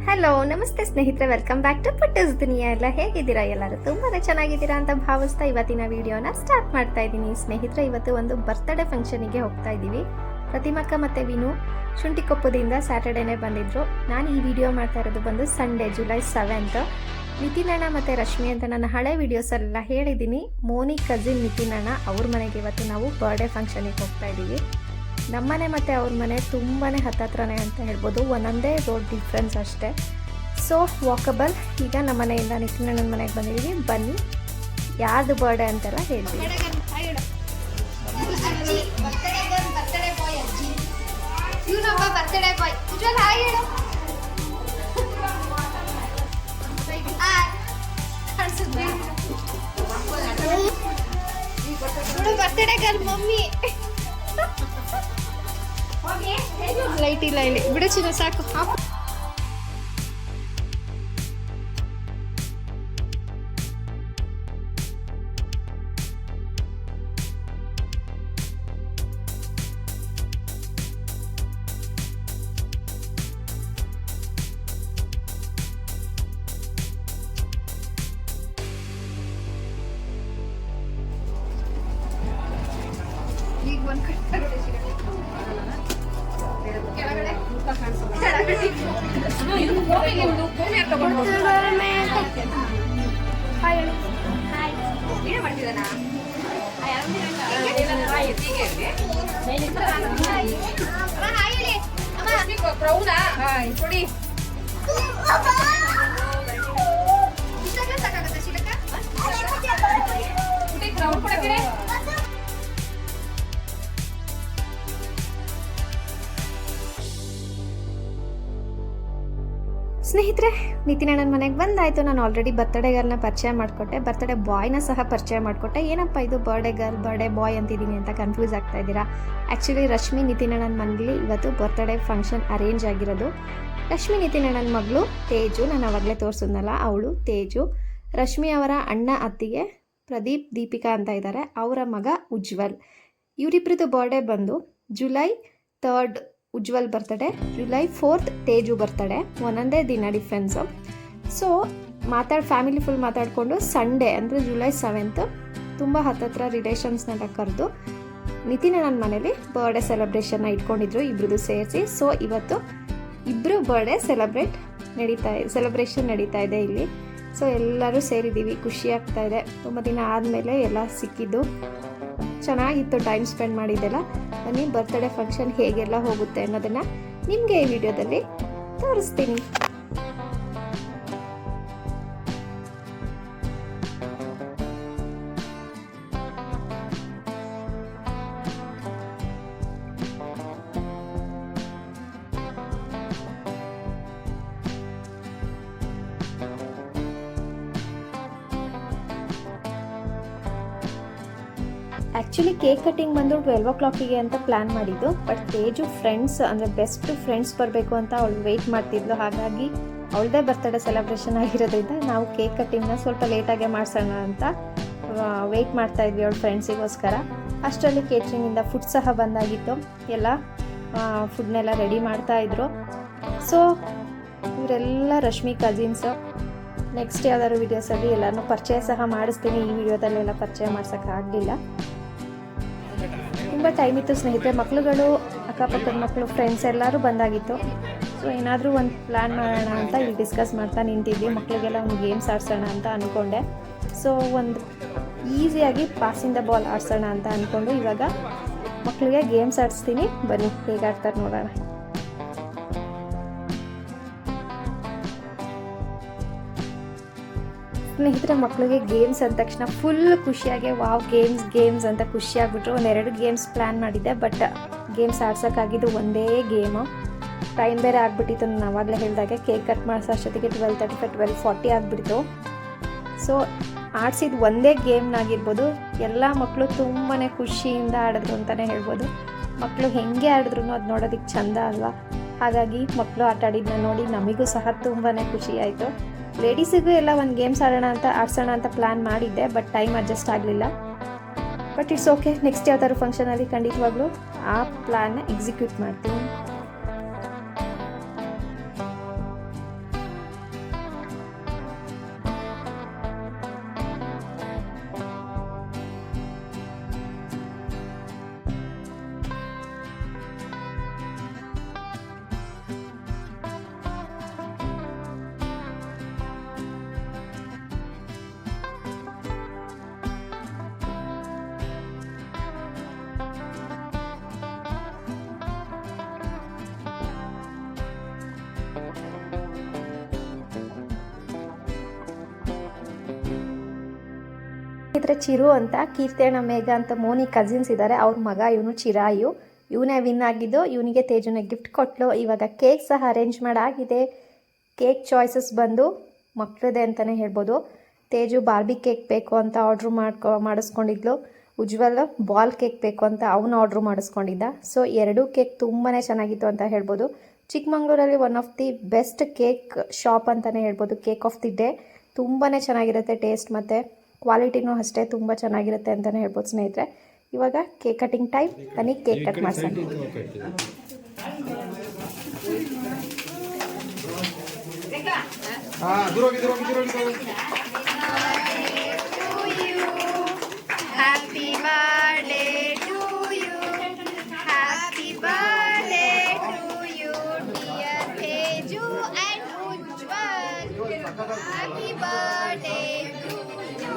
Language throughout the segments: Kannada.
ಹಲೋ ನಮಸ್ತೆ ಸ್ನೇಹಿತರೆ, ವೆಲ್ಕಮ್ ಬ್ಯಾಕ್ ಟು ಪುಟ್ಟಸ್ ದುನಿಯಾ. ಎಲ್ಲ ಹೇಗಿದ್ದೀರಾ? ಎಲ್ಲರೂ ತುಂಬಾ ಚೆನ್ನಾಗಿದ್ದೀರಾ ಅಂತ ಭಾವಿಸ್ತಾ ಇವತ್ತಿನ ವಿಡಿಯೋನ ಸ್ಟಾರ್ಟ್ ಮಾಡ್ತಾ ಇದ್ದೀನಿ. ಸ್ನೇಹಿತರೆ, ಇವತ್ತು ಒಂದು ಬರ್ತ್ಡೇ ಫಂಕ್ಷನಿಗೆ ಹೋಗ್ತಾ ಇದ್ದೀವಿ. ಪ್ರತಿಮಕ್ಕ ಮತ್ತು ವಿನು ಶುಂಠಿಕೊಪ್ಪದಿಂದ ಸ್ಯಾಟರ್ಡೇನೇ ಬಂದಿದ್ರು. ನಾನು ಈ ವಿಡಿಯೋ ಮಾಡ್ತಾ ಇರೋದು ಬಂದು ಸಂಡೇ ಜುಲೈ 7th. ನಿತಿನ್ ಅಣ್ಣ ಮತ್ತು ರಶ್ಮಿ ಅಂತ ನನ್ನ ಹಳೆ ವಿಡಿಯೋಸಲ್ಲೆಲ್ಲ ಹೇಳಿದ್ದೀನಿ. ಮೋನಿ ಕಸಿನ್ ನಿತಿನ್ ಅಣ್ಣ ಅವ್ರ ಮನೆಗೆ ಇವತ್ತು ನಾವು ಬರ್ಡೇ ಫಂಕ್ಷನಿಗೆ ಹೋಗ್ತಾ ಇದ್ದೀವಿ. ನಮ್ಮನೆ ಮತ್ತು ಅವ್ರ ಮನೆ ತುಂಬಾ ಹತ್ತತ್ರನೇ ಅಂತ ಹೇಳ್ಬೋದು, ಒಂದೊಂದೇ ರೋಡ್ ಡಿಫ್ರೆನ್ಸ್ ಅಷ್ಟೇ. So walkable. ಈಗ ನಮ್ಮ ಮನೆಯಿಂದ ನಿತಿನ್ ಅಣ್ಣನ ಮನೆಗೆ ಬಂದಿದ್ದೀವಿ. ಬನ್ನಿ, ಯಾರ್ದು ಬರ್ಡೇ ಅಂತೆಲ್ಲ ಹೇಳ್ತೀವಿ. ಬರ್ತ್ಡೇ ಗರ್ಲ್ ಮಮ್ಮಿ ಲೈಟ್ ಇಲ್ಲ ಇಲ್ಲಿ ಬಿಡು ಚಿನ್ನ, ಸಾಕು. ಈಗ ಒಂದು ಸ್ನೇಹಿತರೆ, ನಿತಿನ್ ಅಣ್ಣನ ಮನೆಗೆ ಬಂದಾಯಿತು. ನಾನು ಆಲ್ರೆಡಿ ಬರ್ತ್ಡೇ ಗರ್ಲ್ನ ಪರಿಚಯ ಮಾಡಿಕೊಟ್ಟೆ, ಬರ್ತ್ಡೇ ಬಾಯ್ನ ಸಹ ಪರಿಚಯ ಮಾಡಿಕೊಟ್ಟೆ. ಏನಪ್ಪ ಇದು ಬರ್ಡೇ ಗರ್ಲ್ ಬರ್ಡೇ ಬಾಯ್ ಅಂತಿದ್ದೀನಿ ಅಂತ ಕನ್ಫ್ಯೂಸ್ ಆಗ್ತಾ ಇದ್ದೀರಾ? ಆ್ಯಕ್ಚುಲಿ ರಶ್ಮಿ ನಿತಿನ್ ಅಣ್ಣನ ಮನೇಲಿ ಇವತ್ತು ಬರ್ತ್ಡೇ ಫಂಕ್ಷನ್ ಅರೇಂಜ್ ಆಗಿರೋದು. ರಶ್ಮಿ ನಿತಿನ್ ಅಣ್ಣನ ಮಗಳು ತೇಜು, ನಾನು ಅವಾಗಲೇ ತೋರಿಸಿದ್ನಲ್ಲ ಅವಳು ತೇಜು. ರಶ್ಮಿ ಅವರ ಅಣ್ಣ ಅತ್ತಿಗೆ ಪ್ರದೀಪ್ ದೀಪಿಕಾ ಅಂತ ಇದ್ದಾರೆ, ಅವರ ಮಗ ಉಜ್ವಲ್. ಇವರಿಬ್ಬರದ್ದು ಬರ್ಡೇ ಬಂದು July 3rd Ujjwal birthday, July 4th Teju birthday, ಒಂದೊಂದೇ ದಿನ ಡಿಫ್ರೆನ್ಸು. ಸೊ ಫ್ಯಾಮಿಲಿ ಫುಲ್ ಮಾತಾಡಿಕೊಂಡು ಸಂಡೇ ಅಂದರೆ ಜುಲೈ 7th ತುಂಬ ಹತ್ತತ್ರ ರಿಲೇಷನ್ಸ್ನೆಲ್ಲ ಕರೆದು ನಿತಿನ್ ನನ್ನ ಮನೇಲಿ ಬರ್ಡೇ ಸೆಲೆಬ್ರೇಷನ್ನ ಇಟ್ಕೊಂಡಿದ್ರು, ಇಬ್ಬರದು ಸೇರಿಸಿ. ಸೊ ಇವತ್ತು ಇಬ್ಬರು ಬರ್ಡೇ ಸೆಲೆಬ್ರೇಷನ್ ನಡೀತಾ ಇದೆ ಇಲ್ಲಿ. ಸೊ ಎಲ್ಲರೂ ಸೇರಿದ್ದೀವಿ, ಖುಷಿ ಆಗ್ತಾ ಇದೆ. ತುಂಬ ದಿನ ಆದಮೇಲೆ ಎಲ್ಲ ಸಿಕ್ಕಿದ್ದು ಚೆನ್ನಾಗಿತ್ತು, ಟೈಮ್ ಸ್ಪೆಂಡ್ ಮಾಡಿದ್ದೆಲ್ಲ. ಬನ್ನಿ, ಬರ್ತ್ಡೇ ಫಂಕ್ಷನ್ ಹೇಗೆಲ್ಲ ಹೋಗುತ್ತೆ ಅನ್ನೋದನ್ನು ನಿಮಗೆ ಈ ವಿಡಿಯೋದಲ್ಲಿ ತೋರಿಸ್ತೀನಿ. ಆ್ಯಕ್ಚುಲಿ ಕೇಕ್ ಕಟ್ಟಿಂಗ್ ಬಂದು 12 o'clock ಅಂತ ಪ್ಲ್ಯಾನ್ ಮಾಡಿದ್ದು. ಬಟ್ ತೇಜು ಫ್ರೆಂಡ್ಸ್ ಅಂದರೆ ಬೆಸ್ಟ್ ಫ್ರೆಂಡ್ಸ್ ಬರಬೇಕು ಅಂತ ಅವಳು ವೆಯ್ಟ್ ಮಾಡ್ತಿದ್ಲು. ಹಾಗಾಗಿ ಅವಳದೇ ಬರ್ತ್ಡೇ ಸೆಲೆಬ್ರೇಷನ್ ಆಗಿರೋದ್ರಿಂದ ನಾವು ಕೇಕ್ ಕಟ್ಟಿಂಗ್ನ ಸ್ವಲ್ಪ ಲೇಟಾಗೆ ಮಾಡಿಸೋಣ ಅಂತ ವೆಯ್ಟ್ ಮಾಡ್ತಾಯಿದ್ವಿ ಅವಳ ಫ್ರೆಂಡ್ಸಿಗೋಸ್ಕರ. ಅಷ್ಟರಲ್ಲಿ ಕೇಟ್ರಿಂಗಿಂದ ಫುಡ್ ಸಹ ಬಂದಾಗಿತ್ತು, ಎಲ್ಲ ಫುಡ್ನೆಲ್ಲ ರೆಡಿ ಮಾಡ್ತಾಯಿದ್ರು. ಸೊ ಇವರೆಲ್ಲ ರಶ್ಮಿ ಕಸಿನ್ಸು. ನೆಕ್ಸ್ಟ್ ಯಾವ್ದಾದ್ರು ವೀಡಿಯೋಸಲ್ಲಿ ಎಲ್ಲರನ್ನೂ ಪರಿಚಯ ಸಹ ಮಾಡಿಸ್ತೀನಿ. ಈ ವಿಡಿಯೋದಲ್ಲೆಲ್ಲ ಪರಿಚಯ ಮಾಡ್ಸೋಕ್ಕಾಗಲಿಲ್ಲ, ತುಂಬ ಟೈಮ್ ಇತ್ತು. ಸ್ನೇಹಿತರೆ, ಮಕ್ಕಳುಗಳು, ಅಕ್ಕಪಕ್ಕದ ಮಕ್ಕಳು, ಫ್ರೆಂಡ್ಸ್ ಎಲ್ಲರೂ ಬಂದಾಗಿತ್ತು. ಸೊ ಏನಾದರೂ ಒಂದು ಪ್ಲ್ಯಾನ್ ಮಾಡೋಣ ಅಂತ ಇಲ್ಲಿ ಡಿಸ್ಕಸ್ ಮಾಡ್ತಾ ನಿಂತಿದ್ವಿ. ಮಕ್ಕಳಿಗೆಲ್ಲ ಒಂದು ಗೇಮ್ಸ್ ಆಡಿಸೋಣ ಅಂತ ಅಂದ್ಕೊಂಡೆ. ಸೊ ಒಂದು ಈಸಿಯಾಗಿ ಪಾಸಿಂದ ಬಾಲ್ ಆಡಿಸೋಣ ಅಂತ ಅಂದ್ಕೊಂಡು ಇವಾಗ ಮಕ್ಕಳಿಗೆ ಗೇಮ್ಸ್ ಆಡಿಸ್ತೀನಿ. ಬನ್ನಿ ಹೇಗೆ ಆಡ್ತಾರೆ ನೋಡೋಣ. ಸ್ನೇಹಿತರೆ, ಮಕ್ಕಳಿಗೆ ಗೇಮ್ಸ್ ಅಂದ ತಕ್ಷಣ ಫುಲ್ ಖುಷಿಯಾಗಿ ವಾವ್ ಗೇಮ್ಸ್ ಅಂತ ಖುಷಿಯಾಗ್ಬಿಟ್ರು. 2 ಗೇಮ್ಸ್ ಪ್ಲ್ಯಾನ್ ಮಾಡಿದ್ದೆ, ಬಟ್ ಗೇಮ್ಸ್ ಆಡ್ಸೋಕ್ಕಾಗಿದ್ದು ಒಂದೇ ಗೇಮು. ಟೈಮ್ ಬೇರೆ ಆಗಿಬಿಟ್ಟಿತ್ತು, ನಾನು ಆವಾಗಲೇ ಹೇಳಿದಾಗೆ ಕೇಕ್ ಕಟ್ ಮಾಡಿಸೋ ಅಷ್ಟೊತ್ತಿಗೆ 12:35 12:40 ಆಗಿಬಿಡ್ತು. ಸೊ ಆಡಿಸಿದ್ದು ಒಂದೇ ಗೇಮ್ನಾಗಿರ್ಬೋದು. ಎಲ್ಲ ಮಕ್ಕಳು ತುಂಬಾ ಖುಷಿಯಿಂದ ಆಡಿದ್ರು ಅಂತಲೇ ಹೇಳ್ಬೋದು. ಮಕ್ಕಳು ಹೆಂಗೆ ಆಡಿದ್ರು ಅದು ನೋಡೋದಕ್ಕೆ ಚೆಂದ ಅಲ್ವಾ? ಹಾಗಾಗಿ ಮಕ್ಕಳು ಆಟ ಆಡಿದ್ದನ್ನ ನೋಡಿ ನಮಗೂ ಸಹ ತುಂಬಾ ಖುಷಿ ಆಯಿತು. ಲೇಡೀಸಿಗೂ ಎಲ್ಲ ಒಂದು ಗೇಮ್ಸ್ ಆಡ್ಸೋಣ ಅಂತ ಪ್ಲ್ಯಾನ್ ಮಾಡಿದ್ದೆ, ಬಟ್ ಟೈಮ್ ಅಡ್ಜಸ್ಟ್ ಆಗಲಿಲ್ಲ. But it's okay. ನೆಕ್ಸ್ಟ್ ಯಾವ್ದಾದ್ರು ಫಂಕ್ಷನಲ್ಲಿ ಖಂಡಿತವಾಗ್ಲೂ ಆ ಪ್ಲ್ಯಾನ್ನ ಎಕ್ಸಿಕ್ಯೂಟ್ ಮಾಡ್ತೀನಿ. ಸ್ನೇಹಿತರೆ ಚಿರು ಅಂತ, ಕೀರ್ತೇಣ ಮೇಘ ಅಂತ ಮೋನಿ ಕಸಿನ್ಸ್ ಇದ್ದಾರೆ, ಅವ್ರ ಮಗ ಇವನು ಚಿರಾಯು. ಇವನೇ ವಿನ್ ಆಗಿದ್ದು, ಇವನಿಗೆ ತೇಜುನ ಗಿಫ್ಟ್ ಕೊಟ್ಟಲು. ಇವಾಗ ಕೇಕ್ ಸಹ ಅರೇಂಜ್ ಮಾಡಾಗಿದೆ. ಕೇಕ್ ಚಾಯ್ಸಸ್ ಬಂದು ಮಕ್ಕಳದೇ ಅಂತಲೇ ಹೇಳ್ಬೋದು. ತೇಜು ಬಾರ್ಬಿ ಕೇಕ್ ಬೇಕು ಅಂತ ಆರ್ಡ್ರ್ ಮಾಡಿಸ್ಕೊಂಡಿದ್ಲು. ಉಜ್ವಲ್ ಬಾಲ್ ಕೇಕ್ ಬೇಕು ಅಂತ ಅವನು ಆರ್ಡ್ರ್ ಮಾಡಿಸ್ಕೊಂಡಿದ್ದ. ಸೊ ಎರಡೂ ಕೇಕ್ ತುಂಬಾ ಚೆನ್ನಾಗಿತ್ತು ಅಂತ ಹೇಳ್ಬೋದು. ಚಿಕ್ಕಮಂಗ್ಳೂರಲ್ಲಿ one of the best cake shop ಅಂತಲೇ ಹೇಳ್ಬೋದು. ಕೇಕ್ ಆಫ್ ದಿ ಡೇ ತುಂಬಾ ಚೆನ್ನಾಗಿರುತ್ತೆ ಟೇಸ್ಟ್, ಮತ್ತು ಕ್ವಾಲಿಟಿನೂ ಅಷ್ಟೇ ತುಂಬ ಚೆನ್ನಾಗಿರುತ್ತೆ ಅಂತಲೇ ಹೇಳ್ಬೋದು ಸ್ನೇಹಿತರೆ. ಇವಾಗ ಕೇಕ್ ಕಟಿಂಗ್ ಟೈಮ್, ಬನ್ನಿ ಕೇಕ್ ಕಟ್ ಮಾಡ್ಸೋಣ. Happy birthday to you. Happy birthday to you, dear Teju and Ujjwal. Happy birthday to you.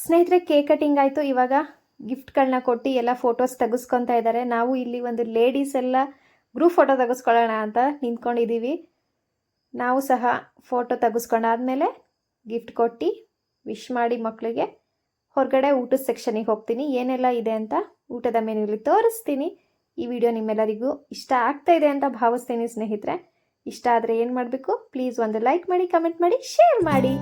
ಸ್ನೇಹಿತರೆ ಕೇಕ್ ಕಟಿಂಗ್ ಆಯಿತು. ಇವಾಗ ಗಿಫ್ಟ್ಗಳನ್ನ ಕೊಟ್ಟು ಎಲ್ಲ ಫೋಟೋಸ್ ತೆಗೆಸ್ಕೊತಾ ಇದ್ದಾರೆ. ನಾವು ಇಲ್ಲಿ ಒಂದು ಲೇಡೀಸ್ ಎಲ್ಲ ಗ್ರೂಪ್ ಫೋಟೋ ತೆಗೆಸ್ಕೊಳ್ಳೋಣ ಅಂತ ನಿಂತ್ಕೊಂಡಿದ್ದೀವಿ. ನಾವು ಸಹ ಫೋಟೋ ತೆಗೆಸ್ಕೊಂಡಾದ್ಮೇಲೆ ಗಿಫ್ಟ್ ಕೊಟ್ಟು ವಿಶ್ ಮಾಡಿ ಮಕ್ಕಳಿಗೆ ಹೊರಗಡೆ ಊಟದ ಸೆಕ್ಷನಿಗೆ ಹೋಗ್ತೀನಿ. ಏನೆಲ್ಲ ಇದೆ ಅಂತ ಊಟದ ಮೆನ್ಯೂಲಿ ತೋರಿಸ್ತೀನಿ. ಈ ವಿಡಿಯೋ ನಿಮ್ಮೆಲ್ಲರಿಗೂ ಇಷ್ಟ ಆಗ್ತಾ ಇದೆ ಅಂತ ಭಾವಿಸ್ತೀನಿ ಸ್ನೇಹಿತರೆ. ಇಷ್ಟ ಆದರೆ ಏನು ಮಾಡಬೇಕು, ಪ್ಲೀಸ್ ಒಂದು ಲೈಕ್ ಮಾಡಿ, ಕಮೆಂಟ್ ಮಾಡಿ, ಶೇರ್ ಮಾಡಿ.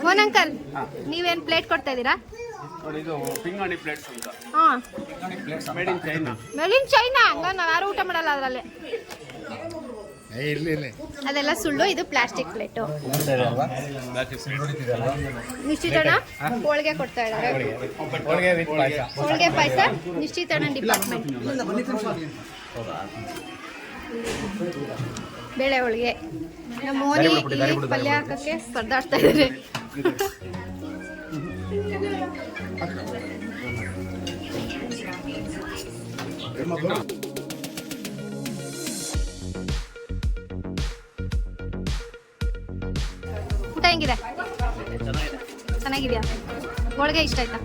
ಮೋಹನ್ ಅಂಕಲ್, ನೀವೇನು ಪ್ಲೇಟ್ ಕೊಡ್ತಾ ಇದ್ದೀರಾ? ಇದು ಪಿಂಗಾಣಿ ಪ್ಲೇಟ್ಸ್ ಅಂತ. ಹಾಂ, made in China. Made in China. ಹಂಗ ನಾವು ಯಾರು ಊಟ ಮಾಡಲ್ಲ ಅದರಲ್ಲಿ. ಅದೆಲ್ಲ ಸುಳ್ಳು, ಇದು ಪ್ಲಾಸ್ಟಿಕ್ ಪ್ಲೇಟು. ನಿಶ್ಚಿತಣ್ಣ ಹೋಳಿಗೆ ಕೊಡ್ತಾ ಇದ್ದಾರೆ. ಹೋಳಿಗೆ ಪಾಯಸ ನಿಶ್ಚಿತಣ್ಣ ಡಿಪಾರ್ಟ್ಮೆಂಟ್. ಬೇಳೆ ಹೋಳಿಗೆ. ನಮ್ಮ ಮೋನಿ ಇಲ್ಲಿ ಪಲ್ಯ ಹಾಕಕ್ಕೆ ಸ್ಪರ್ಧಾಡ್ತಾ ಇದ್ದಾರೆ. ಊಟ ಹೆಂಗಿದೆ? ಚೆನ್ನಾಗಿದೆಯಾ? ಹೋಳಿಗೆ ಇಷ್ಟ ಆಯ್ತಾ?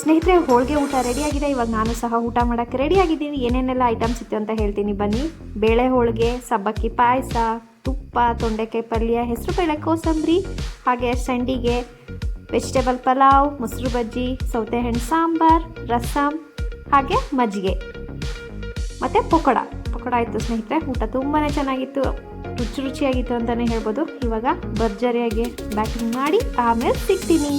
ಸ್ನೇಹಿತರೆ, ಹೋಳಿಗೆ ಊಟ ರೆಡಿಯಾಗಿದೆ. ಇವಾಗ ನಾನು ಸಹ ಊಟ ಮಾಡೋಕ್ಕೆ ರೆಡಿಯಾಗಿದ್ದೀನಿ. ಏನೇನೆಲ್ಲ ಐಟಮ್ಸ್ ಇತ್ತು ಅಂತ ಹೇಳ್ತೀನಿ ಬನ್ನಿ. ಬೇಳೆ ಹೋಳಿಗೆ, ಸಬ್ಬಕ್ಕಿ ಪಾಯಸ, ತುಪ್ಪ, ತೊಂಡೆಕಾಯಿ ಪಲ್ಯ, ಹೆಸರುಬೇಳೆ ಕೋಸಂಬರಿ, ಹಾಗೆ ಸಂಡಿಗೆ, ವೆಜಿಟೇಬಲ್ ಪಲಾವ್, ಮೊಸರು ಬಜ್ಜಿ, ಸೌತೆಹಣ್ಣು ಸಾಂಬಾರ್, ರಸಮ್, ಹಾಗೆ ಮಜ್ಜಿಗೆ ಮತ್ತು ಪಕೋಡ ಇತ್ತು ಸ್ನೇಹಿತರೆ. ಊಟ ತುಂಬಾ ಚೆನ್ನಾಗಿತ್ತು, ರುಚಿಯಾಗಿತ್ತು ಅಂತಲೇ ಹೇಳ್ಬೋದು. ಇವಾಗ ಭರ್ಜರಿಯಾಗಿ ಬ್ಯಾಕಿಂಗ್ ಮಾಡಿ ಆಮೇಲೆ ಸಿಗ್ತೀನಿ.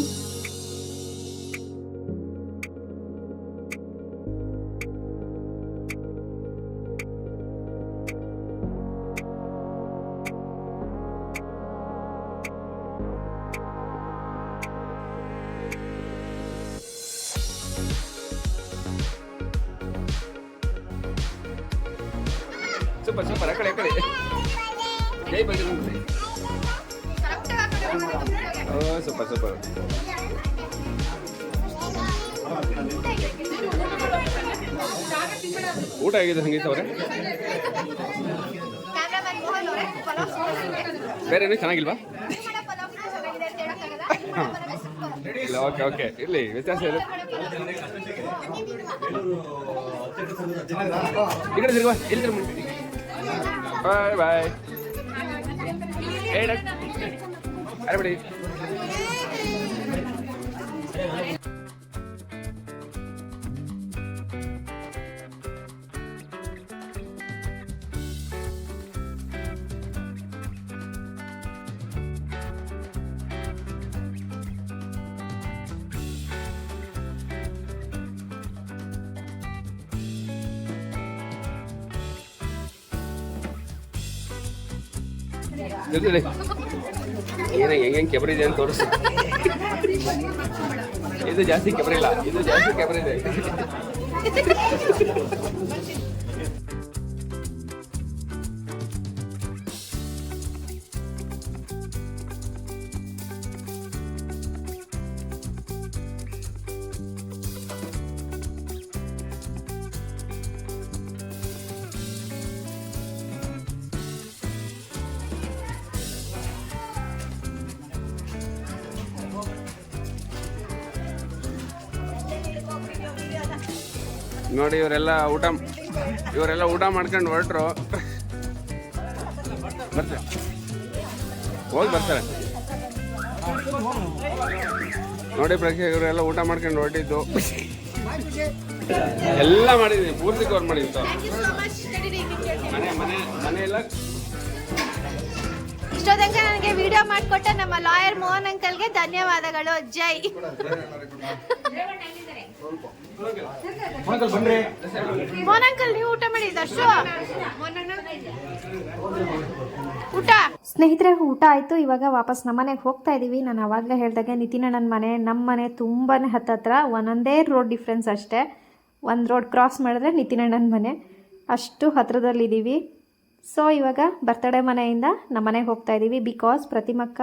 ಸೂಪರ್ ಆ ಕಡೆ ಜೈ ಬಜರಂಗ್. ಸೂಪರ್ ಊಟ ಆಗಿದೆ ಸಂಗೀತ ಅವರೇ? ಬೇರೆ ಏನೂ ಚೆನ್ನಾಗಿಲ್ವಾ? ಇಲ್ಲ, ಓಕೆ ಇರಲಿ, ವ್ಯತ್ಯಾಸ ಇಲ್ಲ. ಈ ಕಡೆ ತಿರುಗುವ, ಇಲ್ಲಿ ತಿರುಗಿ. ಬಾಯ್ ಅರೆಬಿಡಿ. ಏನ ಹೆಂಗೆ ಕೆಬರಿ ಇದೆ ಅಂತ ತೋರಿಸು. ಇದು ಜಾಸ್ತಿ ಕೆಬರಿ ಇಲ್ಲ, ಇದು ಜಾಸ್ತಿ ಕೆಬರಿ ಇದೆ. ನೋಡಿ ಇವರೆಲ್ಲ ಊಟ ಮಾಡ್ಕೊಂಡು ಹೊರಟ್ರು. ಬರ್ತಾರೆ, ಹೋಗಿ ಬರ್ತಾರೆ. ನೋಡಿ ಪ್ರೇಕ್ಷಕರು, ಇವರೆಲ್ಲ ಊಟ ಮಾಡ್ಕೊಂಡು ಹೊರಟಿದ್ದು. ಎಲ್ಲ ಮಾಡಿದ್ದೀನಿ, ಪೂರ್ತಿ ಕವರ್ ಮಾಡಿದ್ದು. ಮನೆ ಎಲ್ಲ ಇಷ್ಟೊಂದು ನನಗೆ ವಿಡಿಯೋ ಮಾಡಿಕೊಟ್ಟ ನಮ್ಮ ಲಾಯರ್ ಮೋಹನ್ ಅಂಕಲ್ಗೆ ಧನ್ಯವಾದಗಳು. ಜೈ. ಮೋಹನ್ ಅಂಕಲ್, ನೀವು ಊಟ ಮಾಡಿ ದರ್ಶು. ಊಟ ಸ್ನೇಹಿತರೆ, ಊಟ ಆಯಿತು. ಇವಾಗ ವಾಪಸ್ ನಮ್ಮನೆಗೆ ಹೋಗ್ತಾ ಇದ್ದೀವಿ. ನಾನು ಆವಾಗಲೇ ಹೇಳಿದಾಗೆ ನಿತಿನಣ್ಣನ ಮನೆ ನಮ್ಮ ಮನೆ ತುಂಬಾ ಹತ್ತತ್ರ, ಒಂದೊಂದೇ ರೋಡ್ ಡಿಫ್ರೆನ್ಸ್ ಅಷ್ಟೇ. ಒಂದು ರೋಡ್ ಕ್ರಾಸ್ ಮಾಡಿದ್ರೆ ನಿತಿನಣ್ಣನ ಮನೆ, ಅಷ್ಟು ಹತ್ರದಲ್ಲಿದ್ದೀವಿ. ಸೊ ಇವಾಗ ಬರ್ತಡೇ ಮನೆಯಿಂದ ನಮ್ಮ ಮನೆಗೆ ಹೋಗ್ತಾ ಇದ್ದೀವಿ. ಬಿಕಾಸ್ ಪ್ರತಿಮಕ್ಕ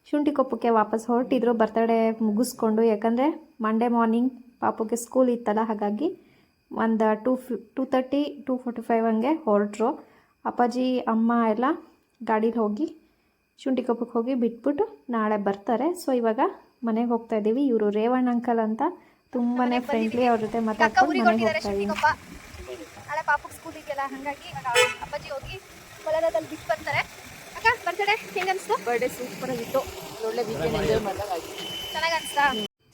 ಶುಂಠಿಕೊಪ್ಪಕ್ಕೆ ವಾಪಸ್ ಹೊರಟಿದ್ರು ಬರ್ತಡೇ ಮುಗಿಸ್ಕೊಂಡು. ಯಾಕಂದರೆ ಮಂಡೇ ಮಾರ್ನಿಂಗ್ ಪಾಪುಗೆ ಸ್ಕೂಲ್ ಇತ್ತಲ್ಲ, ಹಾಗಾಗಿ ಒಂದು 2:30 2:45 ಹಂಗೆ ಹೊರಟ್ರು. ಅಪ್ಪಾಜಿ ಅಮ್ಮ ಎಲ್ಲ ಗಾಡೀಲಿ ಹೋಗಿ ಶುಂಠಿ ಕೊಪ್ಪಕ್ಕೆ ಹೋಗಿ ಬಿಟ್ಬಿಟ್ಟು ನಾಳೆ ಬರ್ತಾರೆ. ಸೊ ಇವಾಗ ಮನೆಗೆ ಹೋಗ್ತಾ ಇದ್ದೀವಿ. ಇವರು ರೇವಣ್ಣ ಅಂಕಲ್ ಅಂತ ತುಂಬಾ ಫ್ರೆಂಡ್ಲಿ, ಅವ್ರ ಜೊತೆ ಮಾತಾಡ್ಕೊಂಡು ಮನೆಗೆ ಹೋಗ್ತಾ ಇದ್ದೀನಿ. ನಾಳೆ ಪಾಪುಗೆ ಸ್ಕೂಲ್ ಇದೆಯಲ್ಲ, ಹಾಗಾಗಿ ಇವಾಗ ಅಪ್ಪಾಜಿ ಹೋಗಿ ಕೊಲಾರದಲ್ಲಿ ಬಿಟ್ಟು ಬರ್ತಾರೆ. ಅಕ್ಕ ಬರ್ತಡೆ ಹೆಂಗೆ ಅನಿಸ್ತು? ಬರ್ಡೇ ಸೂಪರ್ ಆಗಿತ್ತು, ಒಳ್ಳೆ ವೀಕೆಂಡ್ ಎಂಜಾಯ್ ಮಾಡಿದಾಗಿತ್ತು. ಚೆನ್ನಾಗಿ ಅನಿಸ್ತಾ?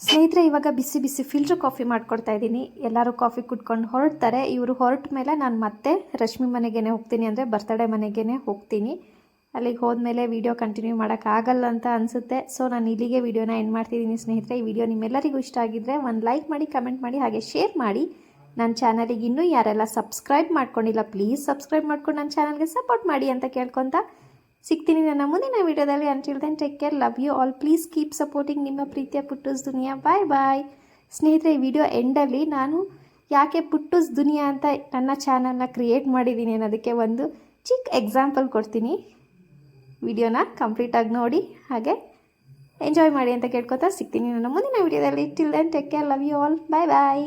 ಸ್ನೇಹಿತರೆ, ಇವಾಗ ಬಿಸಿ ಬಿಸಿ ಫಿಲ್ಟರ್ ಕಾಫಿ ಮಾಡ್ಕೊಡ್ತಾ ಇದ್ದೀನಿ. ಎಲ್ಲರೂ ಕಾಫಿ ಕುಡ್ಕೊಂಡು ಹೊರಡ್ತಾರೆ. ಇವರು ಹೊರಟ ಮೇಲೆ ನಾನು ಮತ್ತೆ ರಶ್ಮಿ ಮನೆಗೇ ಹೋಗ್ತೀನಿ, ಅಂದರೆ ಬರ್ತಡೇ ಮನೆಗೇ ಹೋಗ್ತೀನಿ. ಅಲ್ಲಿಗೆ ಹೋದ್ಮೇಲೆ ವೀಡಿಯೋ ಕಂಟಿನ್ಯೂ ಮಾಡೋಕ್ಕಾಗಲ್ಲ ಅಂತ ಅನಿಸುತ್ತೆ. ಸೊ ನಾನು ಇಲ್ಲಿಗೆ ವೀಡಿಯೋನ ಎಂಡ್ ಮಾಡ್ತಿದ್ದೀನಿ ಸ್ನೇಹಿತರೆ. ಈ ವಿಡಿಯೋ ನಿಮ್ಮೆಲ್ಲರಿಗೂ ಇಷ್ಟ ಆಗಿದ್ದರೆ ಒಂದು ಲೈಕ್ ಮಾಡಿ, ಕಮೆಂಟ್ ಮಾಡಿ, ಹಾಗೆ ಶೇರ್ ಮಾಡಿ. ನನ್ನ ಚಾನಲಿಗೆ ಇನ್ನೂ ಯಾರೆಲ್ಲ ಸಬ್ಸ್ಕ್ರೈಬ್ ಮಾಡ್ಕೊಂಡಿಲ್ಲ ಪ್ಲೀಸ್ ಸಬ್ಸ್ಕ್ರೈಬ್ ಮಾಡ್ಕೊಂಡು ನನ್ನ ಚಾನಲ್ಗೆ ಸಪೋರ್ಟ್ ಮಾಡಿ ಅಂತ ಕೇಳ್ಕೊತಾ ಸಿಗ್ತೀನಿ ನನ್ನ ಮುಂದಿನ ವೀಡಿಯೋದಲ್ಲಿ. Until then take care, love you all, please keep supporting ನಿಮ್ಮ ಪ್ರೀತಿಯ ಪುಟ್ಟೂಸ್ ದುನಿಯಾ. ಬಾಯ್ ಬಾಯ್ ಸ್ನೇಹಿತರೆ. ಈ ವಿಡಿಯೋ ಎಂಡಲ್ಲಿ ನಾನು ಯಾಕೆ ಪುಟ್ಟೂಸ್ ದುನಿಯಾ ಅಂತ ನನ್ನ ಚಾನಲ್ನ ಕ್ರಿಯೇಟ್ ಮಾಡಿದ್ದೀನಿ ಅನ್ನೋದಕ್ಕೆ ಒಂದು ಚಿಕ್ಕ ಎಕ್ಸಾಂಪಲ್ ಕೊಡ್ತೀನಿ. ವಿಡಿಯೋನ ಕಂಪ್ಲೀಟಾಗಿ ನೋಡಿ ಹಾಗೆ ಎಂಜಾಯ್ ಮಾಡಿ ಅಂತ ಕೇಳ್ಕೊತಾ ಸಿಗ್ತೀನಿ ನನ್ನ ಮುಂದಿನ ವೀಡಿಯೋದಲ್ಲಿ. Till then take care, love you all, bye bye.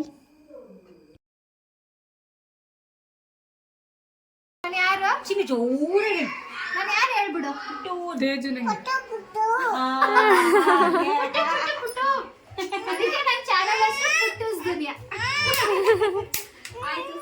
ನಾನು ಯಾರು? ಚಿನ್ನ ಜೋರಾಗಿ ನಾನು ಯಾರು ಹೇಳ್ಬಿಡು. ಅದಕ್ಕೆ ನನ್ನ ಚಾನಲ್ ಹೆಸರು ಪುಟ್ಟೂಸ್ ದುನಿಯಾ. ಆಯ್ತು.